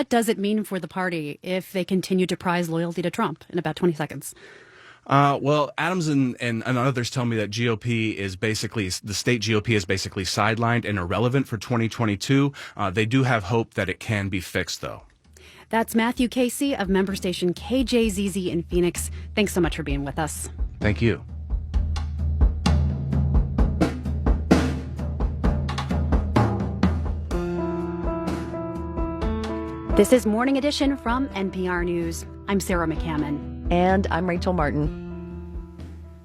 What does it mean for the party if they continue to prize loyalty to Trump? In about 20 seconds. Well, Adams and others tell me that the state GOP is basically sidelined and irrelevant for 2022. They do have hope that it can be fixed, though. That's Matthew Casey of member station KJZZ in Phoenix. Thanks so much for being with us. Thank you. This is Morning Edition from NPR News. I'm Sarah McCammon. And I'm Rachel Martin.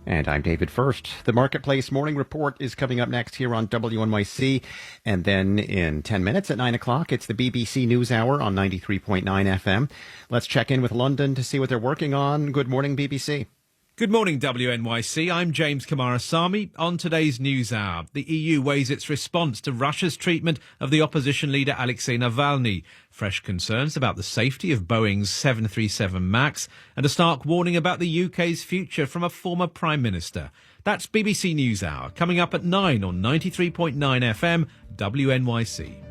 And I'm David First. The Marketplace Morning Report is coming up next here on WNYC. And then in 10 minutes at 9 o'clock, it's the BBC News Hour on 93.9 FM. Let's check in with London to see what they're working on. Good morning, BBC. Good morning, WNYC. I'm James Kamarasamy. On today's News Hour, the EU weighs its response to Russia's treatment of the opposition leader Alexei Navalny. Fresh concerns about the safety of Boeing's 737 MAX and a stark warning about the UK's future from a former Prime Minister. That's BBC News Hour, coming up at 9 on 93.9 FM, WNYC.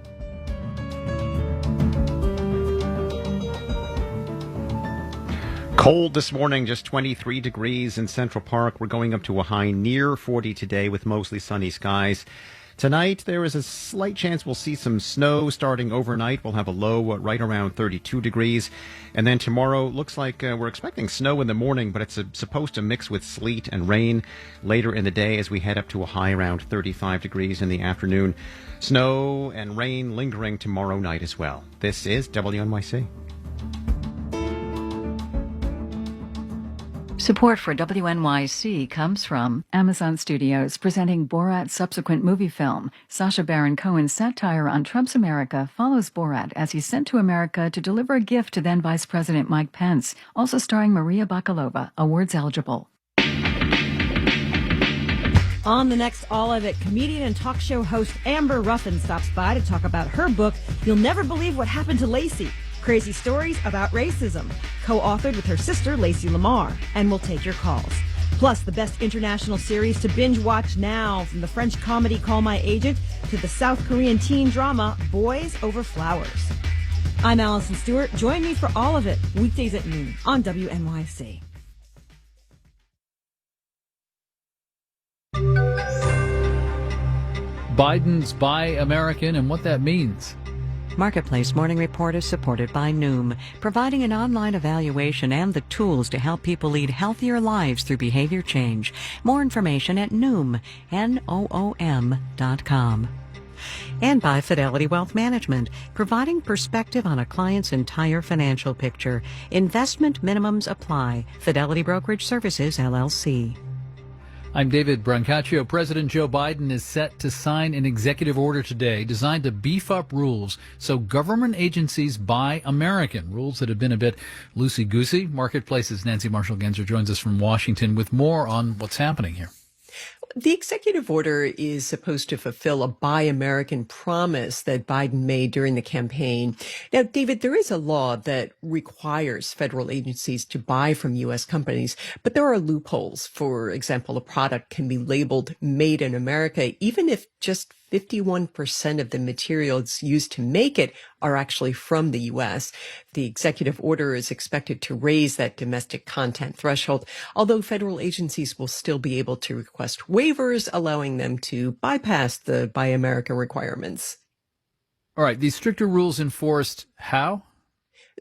Cold this morning, just 23 degrees in Central Park. We're going up to a high near 40 today with mostly sunny skies. Tonight, there is a slight chance we'll see some snow starting overnight. We'll have a low right around 32 degrees. And then tomorrow, looks like we're expecting snow in the morning, but it's supposed to mix with sleet and rain later in the day as we head up to a high around 35 degrees in the afternoon. Snow and rain lingering tomorrow night as well. This is WNYC. Support for WNYC comes from Amazon Studios, presenting Borat's subsequent movie film. Sacha Baron Cohen's satire on Trump's America follows Borat as he's sent to America to deliver a gift to then Vice President Mike Pence, also starring Maria Bakalova, awards eligible. On the next All of It, comedian and talk show host Amber Ruffin stops by to talk about her book, You'll Never Believe What Happened to Lacey. Crazy stories about racism, co-authored with her sister, Lacey Lamar, and we'll take your calls. Plus, the best international series to binge watch now, from the French comedy Call My Agent to the South Korean teen drama Boys Over Flowers. I'm Allison Stewart. Join me for All of It, weekdays at noon on WNYC. Biden's Buy American and what that means. Marketplace Morning Report is supported by Noom, providing an online evaluation and the tools to help people lead healthier lives through behavior change. More information at Noom, Noom.com. And by Fidelity Wealth Management, providing perspective on a client's entire financial picture. Investment minimums apply. Fidelity Brokerage Services, LLC. I'm David Brancaccio. President Joe Biden is set to sign an executive order today designed to beef up rules so government agencies buy American, rules that have been a bit loosey-goosey. Marketplace's Nancy Marshall-Genzer joins us from Washington with more on what's happening here. The executive order is supposed to fulfill a Buy American promise that Biden made during the campaign. Now, David, there is a law that requires federal agencies to buy from U.S. companies, but there are loopholes. For example, a product can be labeled Made in America, even if just 51% of the materials used to make it are actually from the U.S. The executive order is expected to raise that domestic content threshold, although federal agencies will still be able to request waivers, allowing them to bypass the Buy America requirements. All right, these stricter rules enforced how?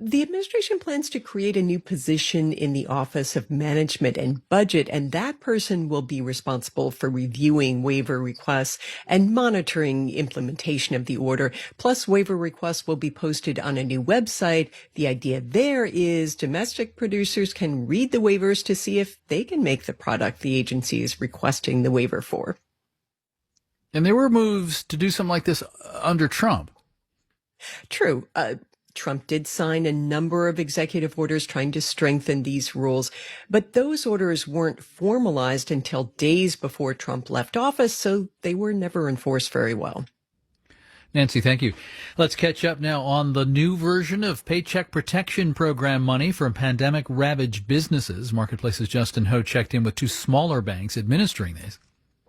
The administration plans to create a new position in the Office of Management and Budget, and that person will be responsible for reviewing waiver requests and monitoring implementation of the order. Plus, waiver requests will be posted on a new website. The idea there is domestic producers can read the waivers to see if they can make the product the agency is requesting the waiver for. And there were moves to do something like this under Trump. True. Trump did sign a number of executive orders trying to strengthen these rules, but those orders weren't formalized until days before Trump left office, so they were never enforced very well. Nancy, thank you. Let's catch up now on the new version of Paycheck Protection Program money from pandemic-ravaged businesses. Marketplace's Justin Ho checked in with two smaller banks administering these.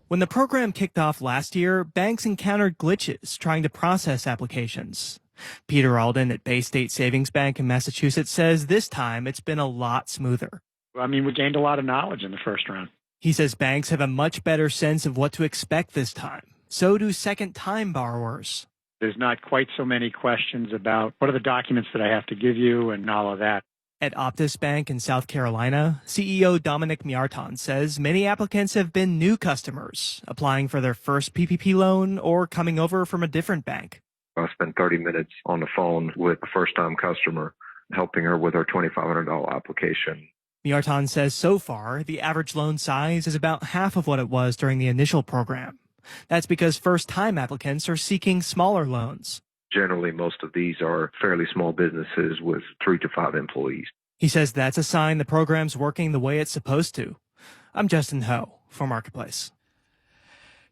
When the program kicked off last year, banks encountered glitches trying to process applications. Peter Alden at Bay State Savings Bank in Massachusetts says this time it's been a lot smoother. I mean, we gained a lot of knowledge in the first round. He says banks have a much better sense of what to expect this time. So do second-time borrowers. There's not quite so many questions about what are the documents that I have to give you and all of that. At Optus Bank in South Carolina, CEO Dominic Miarton says many applicants have been new customers, applying for their first PPP loan or coming over from a different bank. I spent 30 minutes on the phone with a first-time customer, helping her with her $2,500 application. Miarton says so far, the average loan size is about half of what it was during the initial program. That's because first-time applicants are seeking smaller loans. Generally, most of these are fairly small businesses with 3 to 5 employees. He says that's a sign the program's working the way it's supposed to. I'm Justin Ho for Marketplace.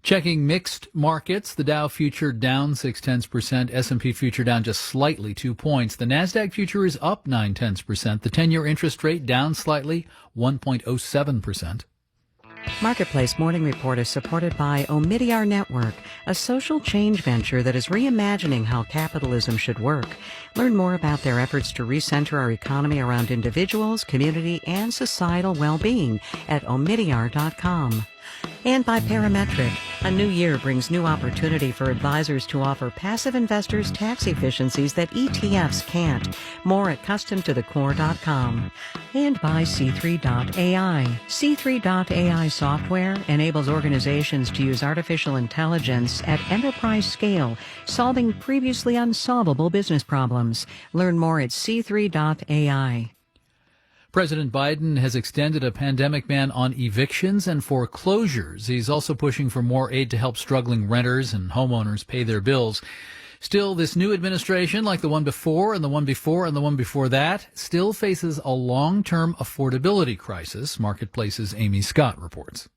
Checking mixed markets, the Dow future down 0.6%, S&P future down just slightly 2 points. The Nasdaq future is up 0.9%. The 10-year interest rate down slightly, 1.07%. Marketplace Morning Report is supported by Omidyar Network, a social change venture that is reimagining how capitalism should work. Learn more about their efforts to recenter our economy around individuals, community, and societal well-being at omidyar.com. And by Parametric, a new year brings new opportunity for advisors to offer passive investors tax efficiencies that ETFs can't. More at customtothecore.com. And by C3.ai. C3.ai software enables organizations to use artificial intelligence at enterprise scale, solving previously unsolvable business problems. Learn more at C3.ai. President Biden has extended a pandemic ban on evictions and foreclosures. He's also pushing for more aid to help struggling renters and homeowners pay their bills. Still, this new administration, like the one before and the one before and the one before that, still faces a long-term affordability crisis, Marketplace's Amy Scott reports.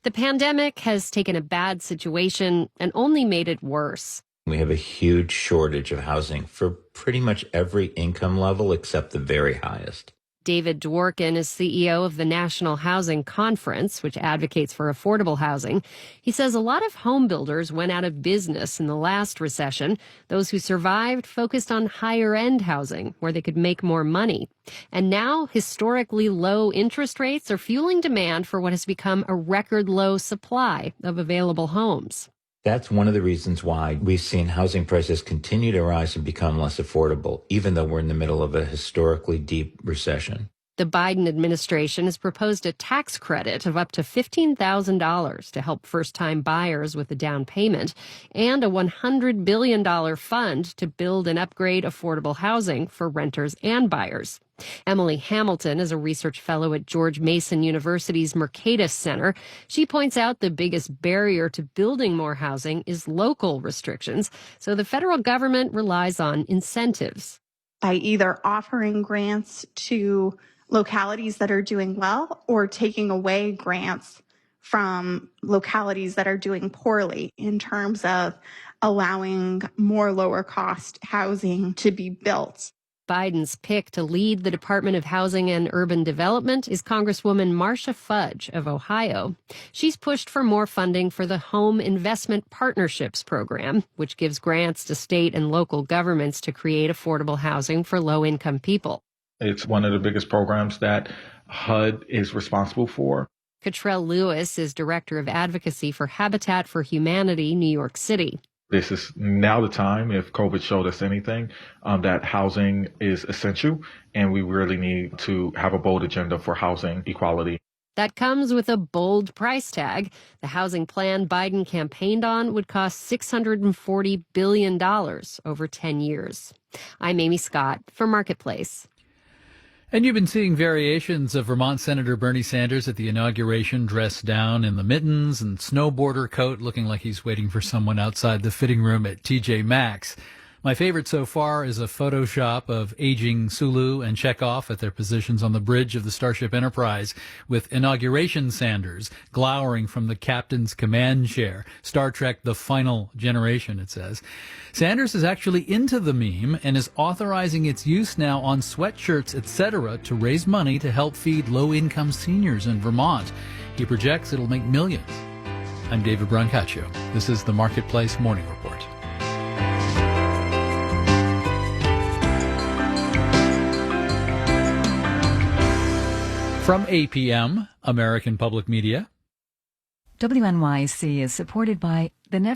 The pandemic has taken a bad situation and only made it worse. We have a huge shortage of housing for pretty much every income level except the very highest. David Dworkin is CEO of the National Housing Conference, which advocates for affordable housing. He says a lot of home builders went out of business in the last recession. Those who survived focused on higher-end housing, where they could make more money. And now, historically low interest rates are fueling demand for what has become a record-low supply of available homes. That's one of the reasons why we've seen housing prices continue to rise and become less affordable, even though we're in the middle of a historically deep recession. The Biden administration has proposed a tax credit of up to $15,000 to help first-time buyers with a down payment, and a $100 billion fund to build and upgrade affordable housing for renters and buyers. Emily Hamilton is a research fellow at George Mason University's Mercatus Center. She points out the biggest barrier to building more housing is local restrictions, so the federal government relies on incentives. By either offering grants to localities that are doing well or taking away grants from localities that are doing poorly in terms of allowing more lower cost housing to be built. Biden's pick to lead the Department of Housing and Urban Development is Congresswoman Marcia Fudge of Ohio. She's pushed for more funding for the Home Investment Partnerships Program, which gives grants to state and local governments to create affordable housing for low-income people. It's one of the biggest programs that HUD is responsible for. Cottrell Lewis is Director of Advocacy for Habitat for Humanity, New York City. This is now the time, if COVID showed us anything, that housing is essential, and we really need to have a bold agenda for housing equality. That comes with a bold price tag. The housing plan Biden campaigned on would cost $640 billion over 10 years. I'm Amy Scott for Marketplace. And you've been seeing variations of Vermont Senator Bernie Sanders at the inauguration, dressed down in the mittens and snowboarder coat, looking like he's waiting for someone outside the fitting room at TJ Maxx. My favorite so far is a Photoshop of aging Sulu and Chekhov at their positions on the bridge of the Starship Enterprise, with inauguration Sanders glowering from the captain's command chair. Star Trek The Final Generation, it says. Sanders is actually into the meme and is authorizing its use now on sweatshirts, etc., to raise money to help feed low-income seniors in Vermont. He projects it'll make millions. I'm David Brancaccio. This is the Marketplace Morning Report. From APM, American Public Media. WNYC is supported by